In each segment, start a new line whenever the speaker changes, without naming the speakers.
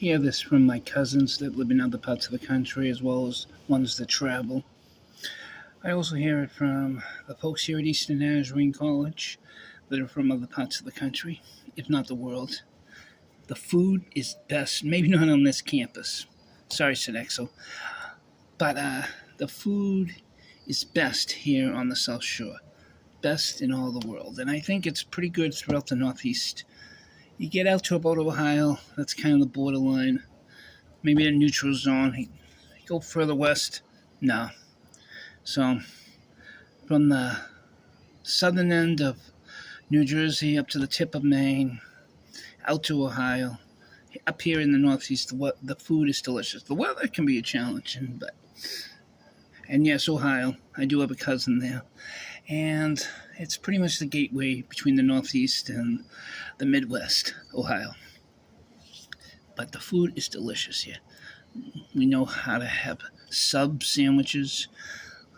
hear this from my cousins that live in other parts of the country as well as ones that travel. I also hear it from the folks here at Eastern Nazarene College that are from other parts of the country, if not the world. The food is best, maybe not on this campus. Sorry, Sodexo. But the food is best here on the South Shore. Best in all the world. And I think it's pretty good throughout the Northeast. You get out to about Ohio, that's kind of the borderline. Maybe a neutral zone. You go further west, no. So, from the southern end of New Jersey up to the tip of Maine, out to Ohio, up here in the Northeast, the food is delicious. The weather can be a challenge, and yes, Ohio, I do have a cousin there. And it's pretty much the gateway between the Northeast and the Midwest, Ohio. But the food is delicious here. We know how to have sub sandwiches.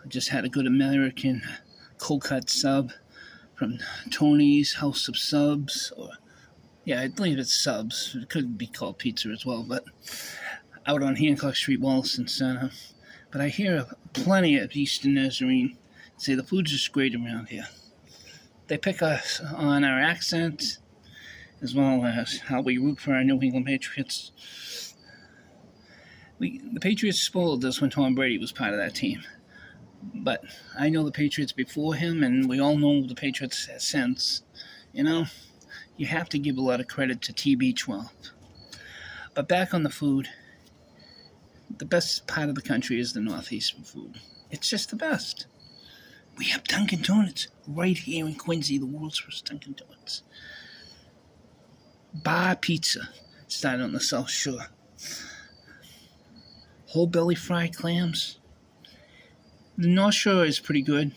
I just had a good American cold cut sub from Tony's House of Subs. I believe it's subs. It could be called pizza as well, but out on Hancock Street, Wollaston Center. But I hear plenty of Eastern Nazarene say the food's just great around here. They pick us on our accent as well as how we root for our New England Patriots. The Patriots spoiled us when Tom Brady was part of that team. But I know the Patriots before him, and we all know the Patriots since. You have to give a lot of credit to TB12. But back on the food, the best part of the country is the Northeast food. It's just the best. We have Dunkin Donuts right here in Quincy, the world's first Dunkin Donuts. Bar pizza started on the South Shore. Whole belly fried clams. The North Shore is pretty good.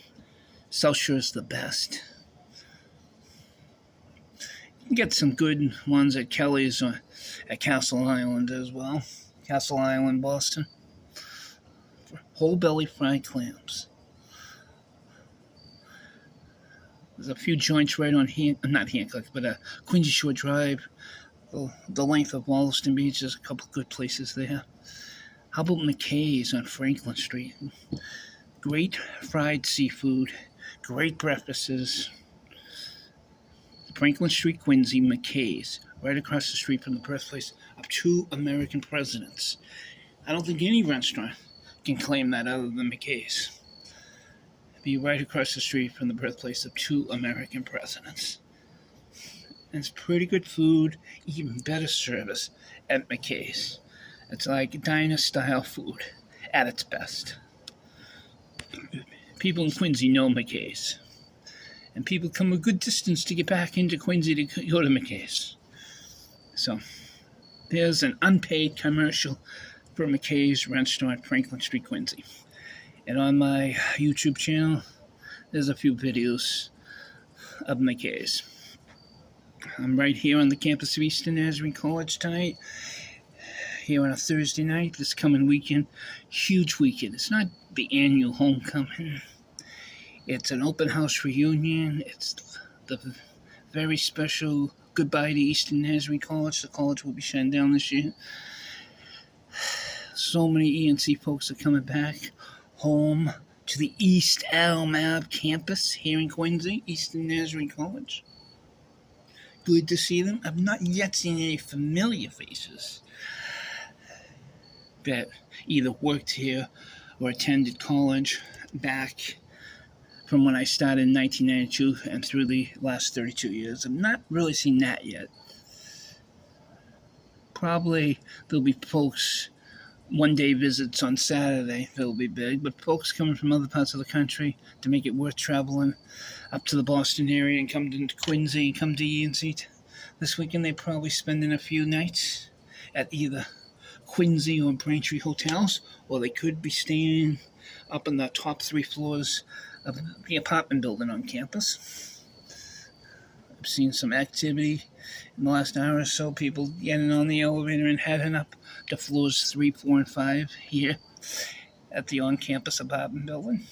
South Shore is the best. You can get some good ones at Kelly's or at Castle Island as well. Castle Island, Boston. Whole belly fried clams. There's a few joints right on not Hancock, but Quincy Shore Drive. The length of Wollaston Beach, there's a couple good places there. How about McKay's on Franklin Street? Great fried seafood, great breakfasts. Franklin Street, Quincy, McKay's, right across the street from the birthplace of two American presidents. I don't think any restaurant can claim that other than McKay's. Be right across the street from the birthplace of two American presidents. And it's pretty good food, even better service at McKay's. It's like diner-style food at its best. People in Quincy know McKay's. And people come a good distance to get back into Quincy to go to McKay's. So, there's an unpaid commercial for McKay's Restaurant, Franklin Street, Quincy. And on my YouTube channel, there's a few videos of McKay's. I'm right here on the campus of Eastern Nazarene College tonight. Here on a Thursday night, this coming weekend. Huge weekend. It's not the annual homecoming. It's an open house reunion. It's the very special goodbye to Eastern Nazarene College. The college will be shutting down this year. So many ENC folks are coming back home to the East Almab campus here in Quincy, Eastern Nazarene College. Good to see them. I've not yet seen any familiar faces that either worked here or attended college back from when I started in 1992 and through the last 32 years. I've not really seen that yet. Probably there'll be folks, one-day visits on Saturday that'll be big, but folks coming from other parts of the country to make it worth traveling up to the Boston area and come to Quincy and come to ENC this weekend, they probably spending a few nights at either Quincy or Braintree hotels, or they could be staying up in the top 3 floors of the apartment building on campus. I've seen some activity in the last hour or so, people getting on the elevator and heading up to floors 3, 4, and 5 here at the on-campus apartment building.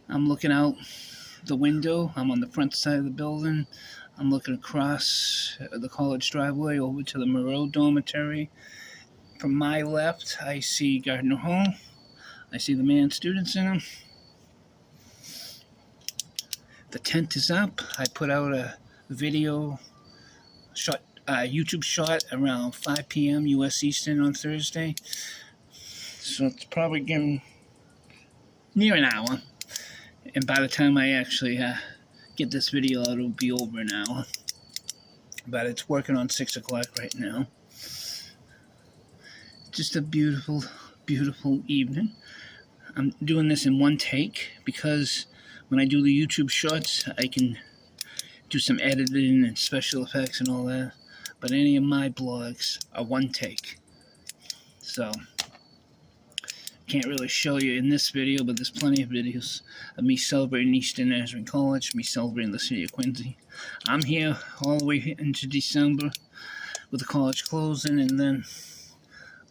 I'm looking out the window. I'm on the front side of the building. I'm looking across the college driveway over to the Moreau dormitory. From my left, I see Gardner Hall. I see the man students in them. The tent is up. I put out a video shot, YouTube shot around 5 p.m. U.S. Eastern on Thursday. So it's probably getting near an hour. And by the time I actually get this video out, it'll be over an hour. But it's working on 6 o'clock right now. Just a beautiful, beautiful evening. I'm doing this in one take because when I do the YouTube shorts, I can do some editing and special effects and all that. But any of my blogs are one take. So, can't really show you in this video, but there's plenty of videos of me celebrating Eastern Nazarene College, me celebrating the City of Quincy. I'm here all the way into December with the college closing, and then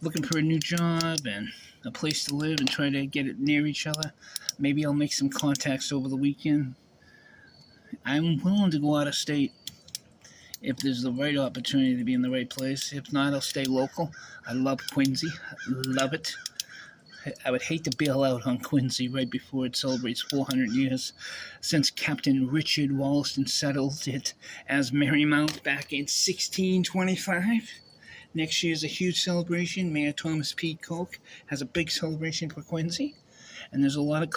looking for a new job and a place to live and try to get it near each other. Maybe I'll make some contacts over the weekend. I'm willing to go out of state if there's the right opportunity to be in the right place. If not, I'll stay local. I love Quincy. I love it. I would hate to bail out on Quincy right before it celebrates 400 years since Captain Richard Wollaston settled it as Marymount back in 1625. Next year's a huge celebration. Mayor Thomas P. Koch has a big celebration for Quincy, and there's a lot of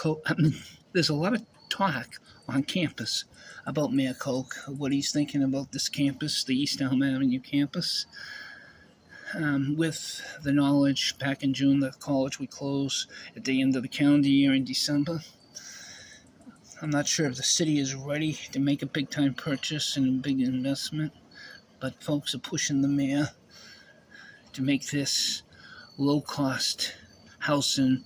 talk on campus about Mayor Koch, what he's thinking about this campus, the East Elm Avenue campus. With the knowledge back in June that college would close at the end of the calendar year in December. I'm not sure if the city is ready to make a big-time purchase and a big investment, but folks are pushing the mayor to make this low-cost housing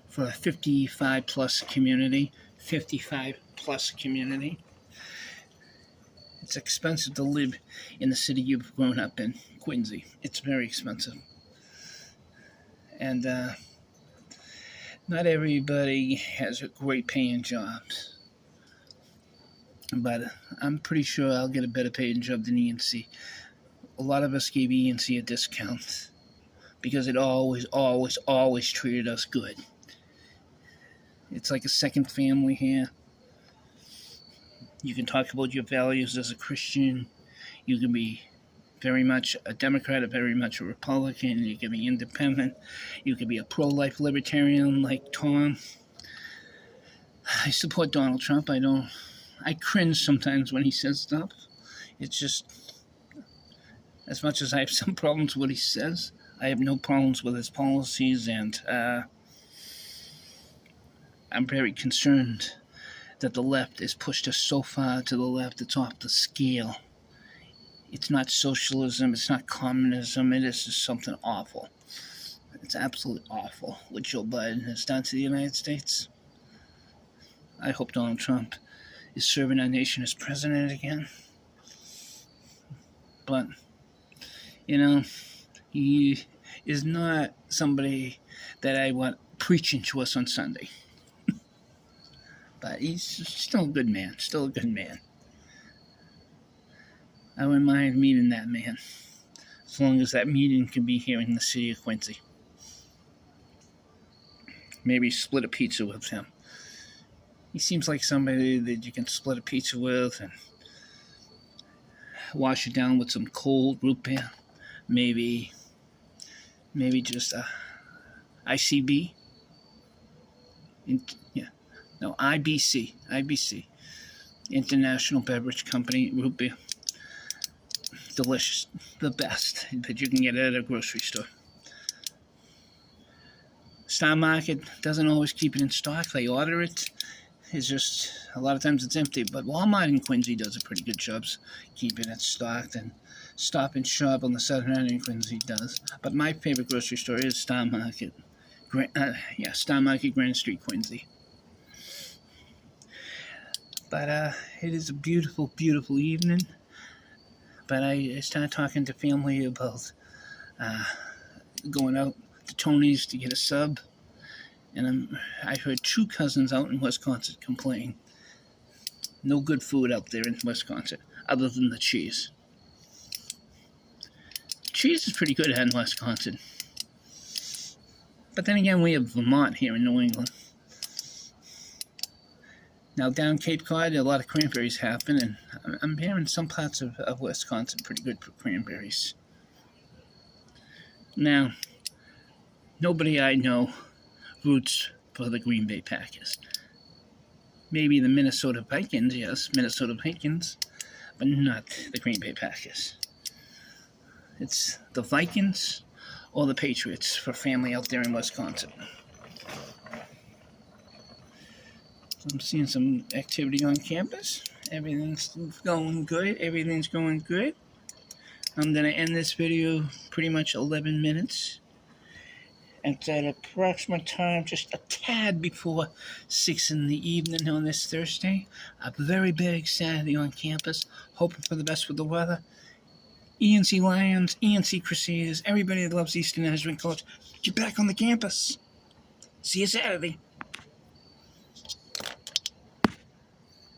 for a 55-plus community. 55-plus community. It's expensive to live in the city you've grown up in, Quincy. It's very expensive. And not everybody has great paying jobs. But I'm pretty sure I'll get a better paying job than ENC. A lot of us gave ENC a discount because it always treated us good. It's like a second family here. You can talk about your values as a Christian. You can be very much a Democrat or very much a Republican. You can be independent. You can be a pro-life libertarian like Tom. I support Donald Trump. I cringe sometimes when he says stuff. It's just, as much as I have some problems with what he says, I have no problems with his policies, and I'm very concerned that the left is pushed us so far to the left it's off the scale. It's not socialism, it's not communism, it is just something awful. It's absolutely awful what Joe Biden has done to the United States. I hope Donald Trump is serving our nation as president again. But, he is not somebody that I want preaching to us on Sunday. But he's still a good man, I wouldn't mind meeting that man, as long as that meeting can be here in the city of Quincy. Maybe split a pizza with him. He seems like somebody that you can split a pizza with and wash it down with some cold root beer. Maybe just a ICB. IBC. International Beverage Company root beer. Delicious. The best that you can get at a grocery store. Star Market doesn't always keep it in stock. They order it. It's just, a lot of times it's empty. But Walmart in Quincy does a pretty good job keeping it stocked. And Stop and Shop on the Southern Artery in Quincy does. But my favorite grocery store is Star Market. Star Market, Grand Street, Quincy. But it is a beautiful, beautiful evening. But I started talking to family about going out to Tony's to get a sub. And I heard 2 cousins out in Wisconsin complain. No good food out there in Wisconsin. other than the cheese. Cheese is pretty good in Wisconsin. But then again, we have Vermont here in New England. Now, down Cape Cod, a lot of cranberries happen, and I'm hearing some parts of Wisconsin pretty good for cranberries. Now, nobody I know roots for the Green Bay Packers. Maybe the Minnesota Vikings, yes, Minnesota Vikings, but not the Green Bay Packers. It's the Vikings or the Patriots for family out there in Wisconsin. I'm seeing some activity on campus. Everything's going good. Everything's going good. I'm going to end this video pretty much 11 minutes. It's at approximate time, just a tad before 6 in the evening on this Thursday. A very big Saturday on campus. Hoping for the best with the weather. ENC Lions, ENC Crusaders, everybody that loves Eastern Nazarene College, get back on the campus. See you Saturday.